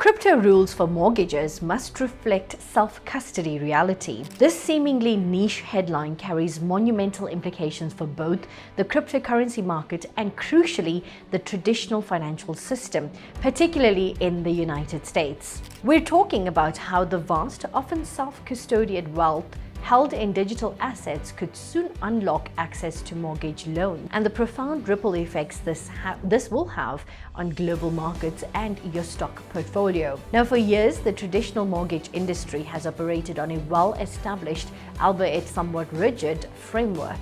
crypto rules for mortgages must reflect self-custody reality. This seemingly niche headline carries monumental implications for both the cryptocurrency market and, crucially, the traditional financial system, particularly in the United States. We're talking about how the vast, often self-custodied wealth held in digital assets could soon unlock access to mortgage loans, and the profound ripple effects this will have on global markets and your stock portfolio. Now, for years, the traditional mortgage industry has operated on a well-established, albeit somewhat rigid, framework.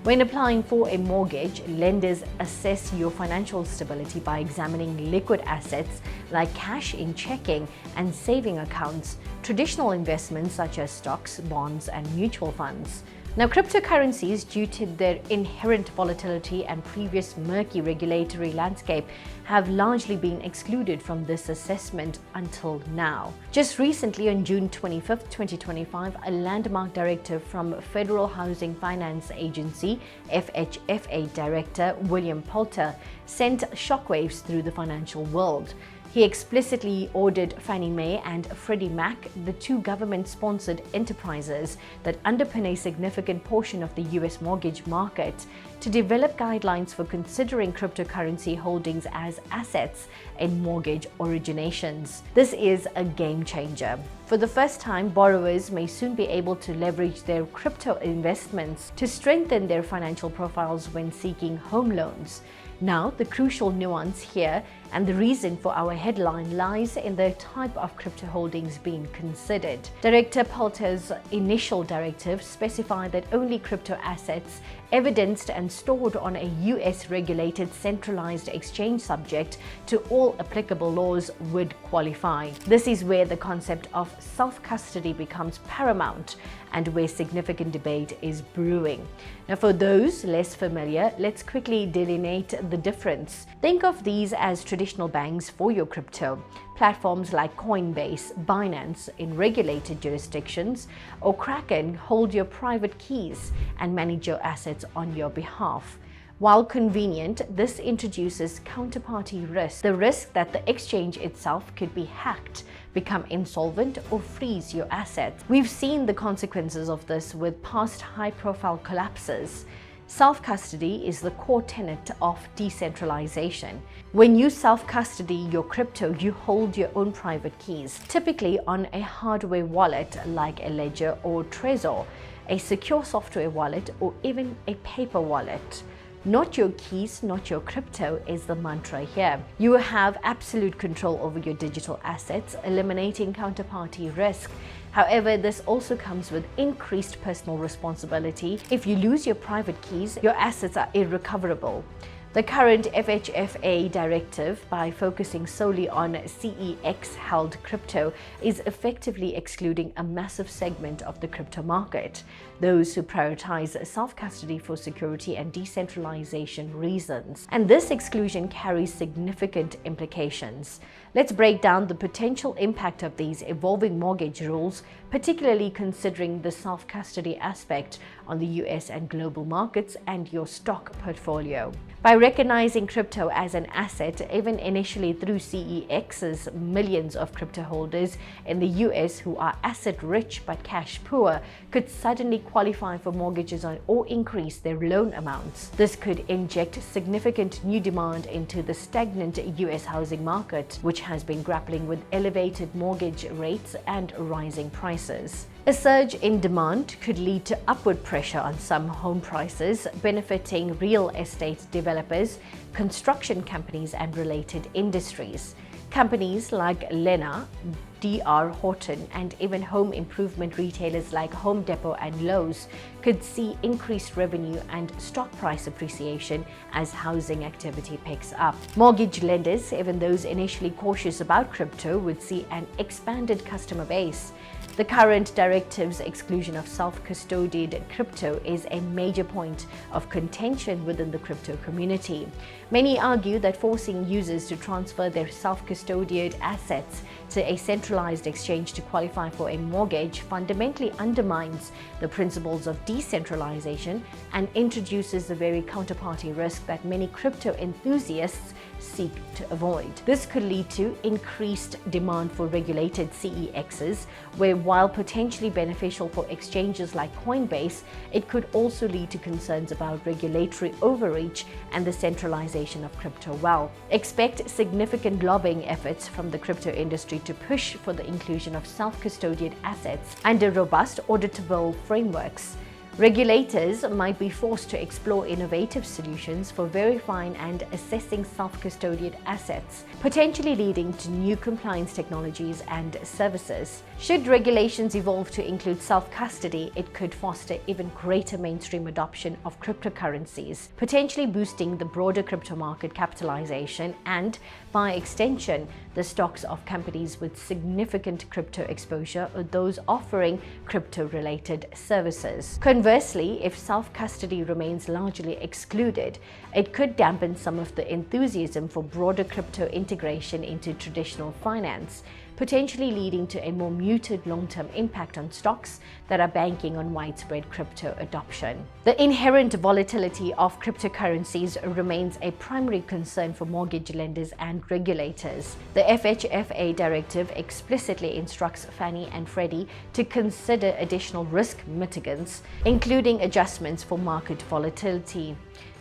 When applying for a mortgage, lenders assess your financial stability by examining liquid assets like cash in checking and saving accounts, traditional investments such as stocks, bonds, and mutual funds. Now, cryptocurrencies, due to their inherent volatility and previous murky regulatory landscape, have largely been excluded from this assessment until now. Just recently, on June 25, 2025, a landmark directive from Federal Housing Finance Agency, FHFA Director William Pulte, sent shockwaves through the financial world. He explicitly ordered Fannie Mae and Freddie Mac, the two government-sponsored enterprises that underpin a significant portion of the US mortgage market, to develop guidelines for considering cryptocurrency holdings as assets in mortgage originations. This is a game changer. For the first time, borrowers may soon be able to leverage their crypto investments to strengthen their financial profiles when seeking home loans. Now, the crucial nuance here and the reason for our headline lies in the type of crypto holdings being considered. Director Pulte's initial directive specified that only crypto assets evidenced and stored on a US-regulated centralized exchange subject to all applicable laws would qualify. This is where the concept of self-custody becomes paramount and where significant debate is brewing. Now, for those less familiar, let's quickly delineate the difference. Think of these as traditional banks for your crypto. Platforms like Coinbase, Binance in regulated jurisdictions, or Kraken hold your private keys and manage your assets on your behalf. While convenient, this introduces counterparty risk, the risk that the exchange itself could be hacked, become insolvent, or freeze your assets. We've seen the consequences of this with past high-profile collapses. Self-custody is the core tenet of decentralization. When you self-custody your crypto, you hold your own private keys, typically on a hardware wallet like a Ledger or Trezor, a secure software wallet, or even a paper wallet. Not your keys, not your crypto is the mantra here. You have absolute control over your digital assets, eliminating counterparty risk. However, this also comes with increased personal responsibility. If you lose your private keys, your assets are irrecoverable. The current FHFA directive, by focusing solely on CEX-held crypto, is effectively excluding a massive segment of the crypto market, those who prioritize self-custody for security and decentralization reasons. And this exclusion carries significant implications. Let's break down the potential impact of these evolving mortgage rules, particularly considering the self-custody aspect on the US and global markets and your stock portfolio. By recognizing crypto as an asset, even initially through CEX's millions of crypto holders in the US who are asset rich but cash poor could suddenly qualify for mortgages or increase their loan amounts. This could inject significant new demand into the stagnant US housing market, which has been grappling with elevated mortgage rates and rising prices. A surge in demand could lead to upward pressure on some home prices, benefiting real estate developers, construction companies, and related industries. Companies like Lena, D.R. Horton, and even home improvement retailers like Home Depot and Lowe's could see increased revenue and stock price appreciation as housing activity picks up. Mortgage lenders, even those initially cautious about crypto, would see an expanded customer base. The current directive's exclusion of self-custodied crypto is a major point of contention within the crypto community. Many argue that forcing users to transfer their self-custodied assets to a centralized exchange to qualify for a mortgage fundamentally undermines the principles of decentralization and introduces the very counterparty risk that many crypto enthusiasts seek to avoid. This could lead to increased demand for regulated CEXs, where while potentially beneficial for exchanges like Coinbase, it could also lead to concerns about regulatory overreach and the centralization of crypto wealth. Expect significant lobbying efforts from the crypto industry to push for the inclusion of self-custodied assets under robust auditable frameworks. Regulators might be forced to explore innovative solutions for verifying and assessing self-custodied assets, potentially leading to new compliance technologies and services. Should regulations evolve to include self-custody, it could foster even greater mainstream adoption of cryptocurrencies, potentially boosting the broader crypto market capitalization and, by extension, the stocks of companies with significant crypto exposure or those offering crypto-related services. Conversely, if self-custody remains largely excluded, it could dampen some of the enthusiasm for broader crypto integration into traditional finance, potentially leading to a more muted long-term impact on stocks that are banking on widespread crypto adoption. The inherent volatility of cryptocurrencies remains a primary concern for mortgage lenders and regulators. The FHFA Directive explicitly instructs Fannie and Freddie to consider additional risk mitigants, including adjustments for market volatility.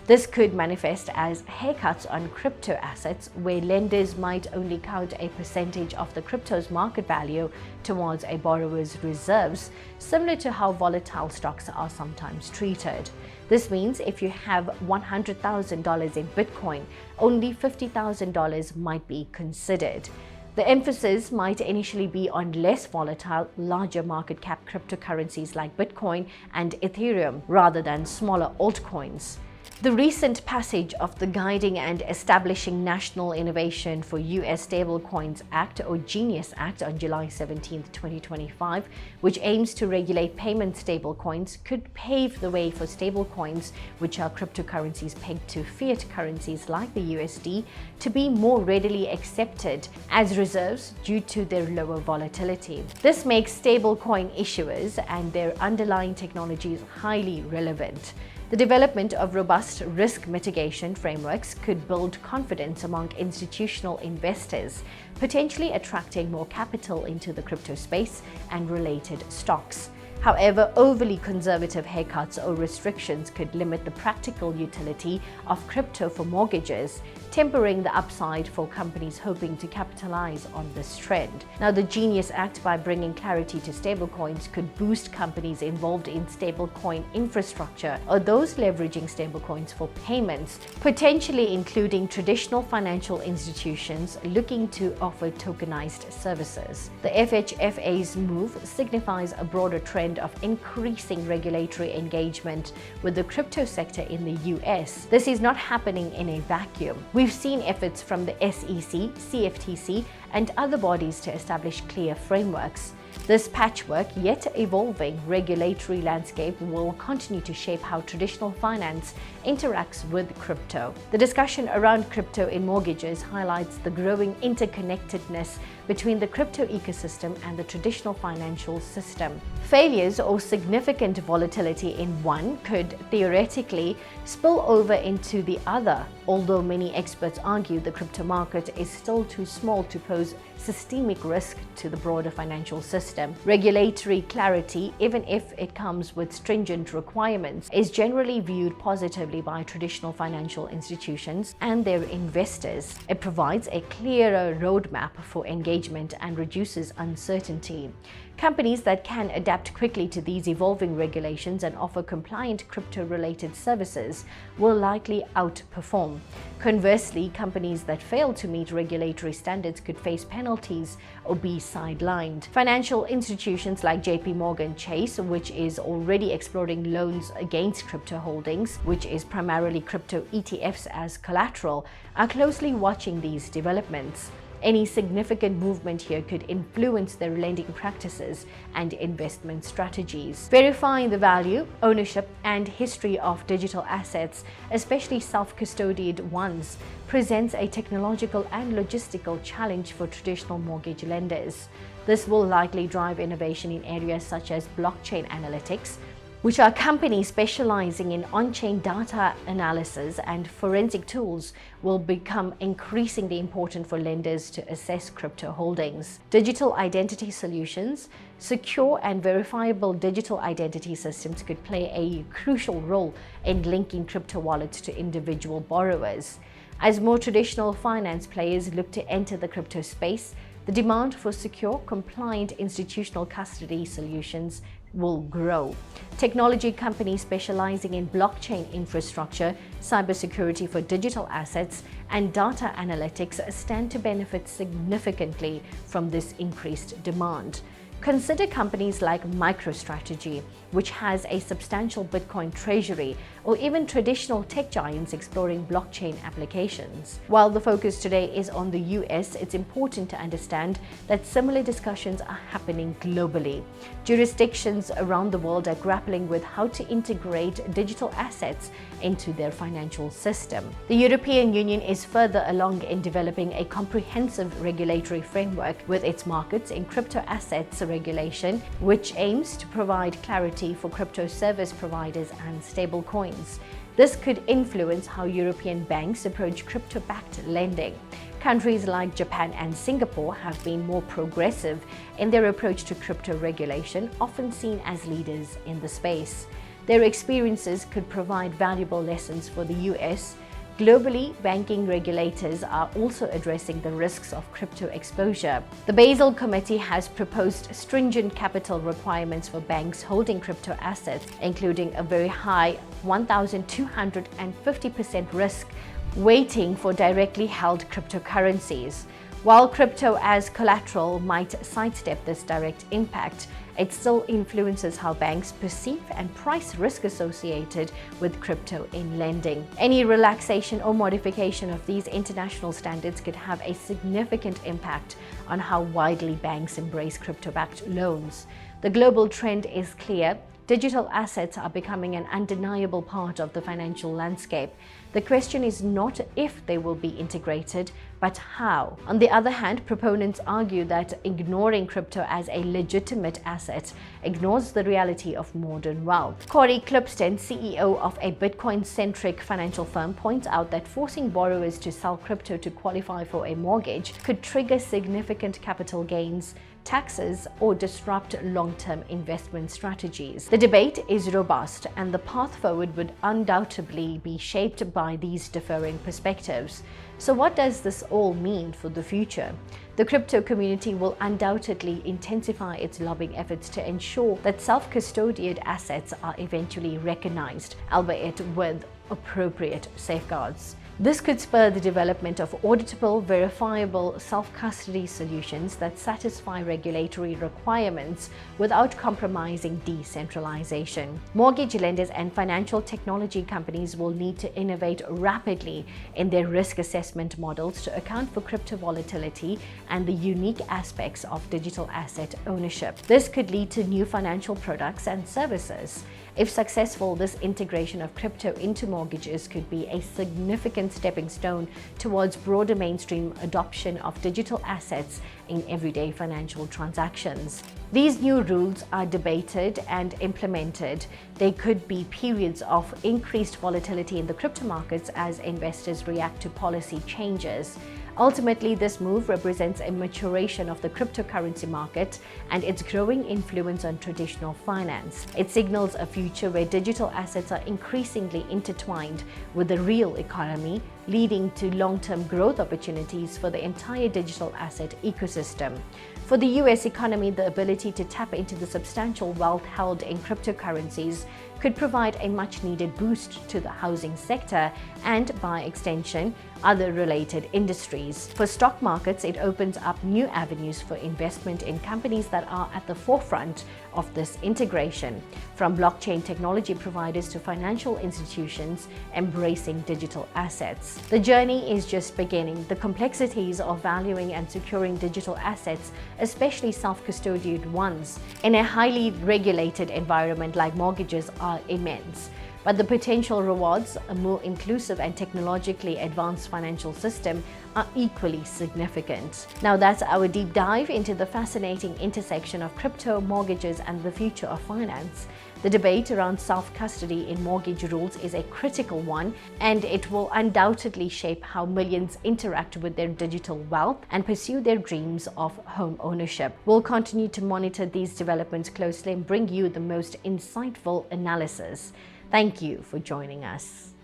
This could manifest as haircuts on crypto assets, where lenders might only count a percentage of the crypto's market value towards a borrower's reserves, similar to how volatile stocks are sometimes treated. This means if you have $100,000 in Bitcoin, only $50,000 might be considered. The emphasis might initially be on less volatile, larger market cap cryptocurrencies like Bitcoin and Ethereum, rather than smaller altcoins. The recent passage of the Guiding and Establishing National Innovation for U.S. Stablecoins Act, or GENIUS Act, on July 17, 2025, which aims to regulate payment stablecoins, could pave the way for stablecoins, which are cryptocurrencies pegged to fiat currencies like the USD, to be more readily accepted as reserves due to their lower volatility. This makes stablecoin issuers and their underlying technologies highly relevant. The development of robust risk mitigation frameworks could build confidence among institutional investors, potentially attracting more capital into the crypto space and related stocks. However, overly conservative haircuts or restrictions could limit the practical utility of crypto for mortgages, tempering the upside for companies hoping to capitalize on this trend. Now, the GENIUS Act, by bringing clarity to stablecoins, could boost companies involved in stablecoin infrastructure or those leveraging stablecoins for payments, potentially including traditional financial institutions looking to offer tokenized services. The FHFA's move signifies a broader trend of increasing regulatory engagement with the crypto sector in the US. This is not happening in a vacuum. We've seen efforts from the SEC, CFTC, and other bodies to establish clear frameworks. This patchwork, yet evolving regulatory landscape will continue to shape how traditional finance interacts with crypto. The discussion around crypto in mortgages highlights the growing interconnectedness between the crypto ecosystem and the traditional financial system. Failures or significant volatility in one could theoretically spill over into the other, although many experts argue the crypto market is still too small to pose systemic risk to the broader financial system. Regulatory clarity, even if it comes with stringent requirements, is generally viewed positively by traditional financial institutions and their investors. It provides a clearer roadmap for engagement and reduces uncertainty. Companies that can adapt quickly to these evolving regulations and offer compliant crypto-related services will likely outperform. Conversely, companies that fail to meet regulatory standards could face penalties or be sidelined. Financial institutions like JP Morgan Chase, which is already exploring loans against crypto holdings, which is primarily crypto ETFs as collateral, are closely watching these developments. Any significant movement here could influence their lending practices and investment strategies. Verifying the value, ownership, and history of digital assets, especially self-custodied ones, presents a technological and logistical challenge for traditional mortgage lenders. This will likely drive innovation in areas such as blockchain analytics, which are companies specializing in on-chain data analysis and forensic tools, will become increasingly important for lenders to assess crypto holdings. Digital identity solutions, secure and verifiable digital identity systems could play a crucial role in linking crypto wallets to individual borrowers. As more traditional finance players look to enter the crypto space, the demand for secure, compliant institutional custody solutions will grow. Technology companies specializing in blockchain infrastructure, cybersecurity for digital assets, and data analytics stand to benefit significantly from this increased demand. Consider companies like MicroStrategy, which has a substantial Bitcoin treasury, or even traditional tech giants exploring blockchain applications. While the focus today is on the US, it's important to understand that similar discussions are happening globally. Jurisdictions around the world are grappling with how to integrate digital assets into their financial system. The European Union is further along in developing a comprehensive regulatory framework with its markets in crypto assets regulation, which aims to provide clarity for crypto service providers and stablecoins. This could influence how European banks approach crypto-backed lending. Countries like Japan and Singapore have been more progressive in their approach to crypto regulation, often seen as leaders in the space. Their experiences could provide valuable lessons for the US. Globally, banking regulators are also addressing the risks of crypto exposure. The Basel Committee has proposed stringent capital requirements for banks holding crypto assets, including a very high 1,250% risk weighting for directly held cryptocurrencies. While crypto as collateral might sidestep this direct impact, it still influences how banks perceive and price risk associated with crypto in lending. Any relaxation or modification of these international standards could have a significant impact on how widely banks embrace crypto-backed loans. The global trend is clear. Digital assets are becoming an undeniable part of the financial landscape. The question is not if they will be integrated, but how. On the other hand, proponents argue that ignoring crypto as a legitimate asset ignores the reality of modern wealth. Corey Clipston, CEO of a Bitcoin-centric financial firm, points out that forcing borrowers to sell crypto to qualify for a mortgage could trigger significant capital gains, taxes, or disrupt long-term investment strategies. The debate is robust, and the path forward would undoubtedly be shaped by these differing perspectives. So what does this all mean for the future? The crypto community will undoubtedly intensify its lobbying efforts to ensure that self-custodied assets are eventually recognized, albeit with appropriate safeguards. This could spur the development of auditable, verifiable self-custody solutions that satisfy regulatory requirements without compromising decentralization. Mortgage lenders and financial technology companies will need to innovate rapidly in their risk assessment models to account for crypto volatility and the unique aspects of digital asset ownership. This could lead to new financial products and services. If successful, this integration of crypto into mortgages could be a significant stepping stone towards broader mainstream adoption of digital assets in everyday financial transactions. These new rules are debated and implemented. There could be periods of increased volatility in the crypto markets as investors react to policy changes. Ultimately, this move represents a maturation of the cryptocurrency market and its growing influence on traditional finance. It signals a future where digital assets are increasingly intertwined with the real economy, leading to long-term growth opportunities for the entire digital asset ecosystem. For the US economy, the ability to tap into the substantial wealth held in cryptocurrencies could provide a much-needed boost to the housing sector and, by extension, other related industries. For stock markets, it opens up new avenues for investment in companies that are at the forefront of this integration, from blockchain technology providers to financial institutions embracing digital assets. The journey is just beginning. The complexities of valuing and securing digital assets, especially self-custodied ones, in a highly regulated environment like mortgages are immense. But the potential rewards, a more inclusive and technologically advanced financial system, are equally significant. Now that's our deep dive into the fascinating intersection of crypto, mortgages, and the future of finance. The debate around self-custody in mortgage rules is a critical one, and it will undoubtedly shape how millions interact with their digital wealth and pursue their dreams of home ownership. We'll continue to monitor these developments closely and bring you the most insightful analysis. Thank you for joining us.